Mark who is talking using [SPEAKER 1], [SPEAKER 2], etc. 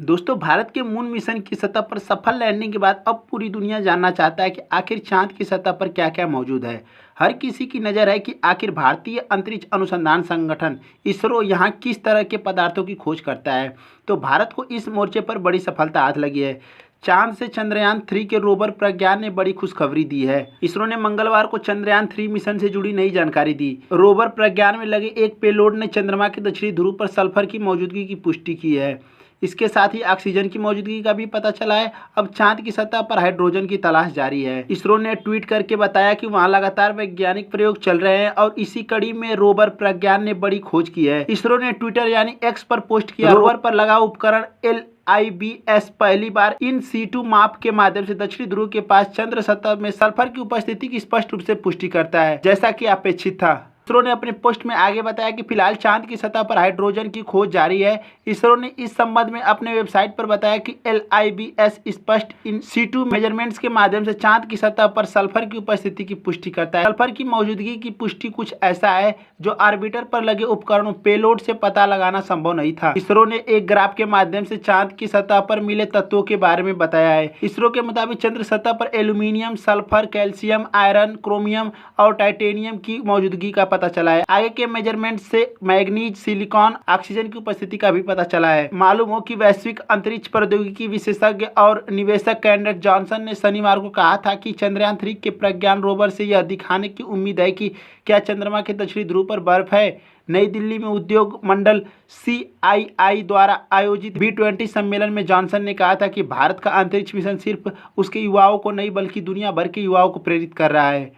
[SPEAKER 1] दोस्तों, भारत के moon mission की सतह पर सफल लैंडिंग के बाद अब पूरी दुनिया जानना चाहता है कि आखिर चांद की सतह पर क्या क्या मौजूद है। हर किसी की नज़र है कि आखिर भारतीय अंतरिक्ष अनुसंधान संगठन इसरो यहाँ किस तरह के पदार्थों की खोज करता है। तो भारत को इस मोर्चे पर बड़ी सफलता हाथ लगी है। चांद से चंद्रयान-3 के रोवर प्रज्ञान ने बड़ी खुशखबरी दी है। इसरो ने मंगलवार को चंद्रयान-3 मिशन से जुड़ी नई जानकारी दी। रोवर प्रज्ञान में लगे एक पेलोड ने चंद्रमा के दक्षिणी ध्रुव पर सल्फर की मौजूदगी की पुष्टि की है। इसके साथ ही ऑक्सीजन की मौजूदगी का भी पता चला है। अब चांद की सतह पर हाइड्रोजन की तलाश जारी है। इसरो ने ट्वीट करके बताया कि वहां लगातार वैज्ञानिक प्रयोग चल रहे हैं और इसी कड़ी में रोवर प्रज्ञान ने बड़ी खोज की है। इसरो ने ट्विटर यानी एक्स पर पोस्ट किया, रोवर पर लगा उपकरण LIBS पहली बार इन सीटू माप के माध्यम से दक्षिणी ध्रुव के पास चंद्र सतह में सल्फर की उपस्थिति की स्पष्ट रूप से पुष्टि करता है, जैसा कि अपेक्षित था। इसरो ने अपने पोस्ट में आगे बताया कि फिलहाल चांद की सतह पर हाइड्रोजन की खोज जारी है। इसरो ने इस संबंध में अपने वेबसाइट पर बताया कि LIBS स्पष्ट इन सीटू मेजरमेंट्स के माध्यम से चांद की सतह पर सल्फर की उपस्थिति की पुष्टि करता है। सल्फर की मौजूदगी की पुष्टि कुछ ऐसा है जो ऑर्बिटर पर लगे उपकरणों पेलोड से पता लगाना संभव नहीं था। इसरो ने एक ग्राफ के माध्यम से चांद की सतह पर मिले तत्वों के बारे में बताया है। इसरो के मुताबिक चंद्र सतह पर aluminium, sulphur, calcium, iron, chromium और टाइटेनियम की मौजूदगी का पता चला है। आगे के मेजरमेंट से मैग्नीज, सिलिकॉन, ऑक्सीजन की उपस्थिति का भी पता चला है। मालूम हो कि वैश्विक अंतरिक्ष प्रौद्योगिकी विशेषज्ञ और निवेशक कैंडेट जॉनसन ने शनिवार को कहा था कि चंद्रयान-3 के प्रज्ञान रोवर से यह दिखाने की उम्मीद है कि क्या चंद्रमा के दक्षिणी ध्रुव पर बर्फ है। नई दिल्ली में उद्योग मंडल CII द्वारा आयोजित B20 सम्मेलन में जॉनसन ने कहा था कि भारत का अंतरिक्ष मिशन सिर्फ उसके युवाओं को नहीं बल्कि दुनिया भर के युवाओं को प्रेरित कर रहा है।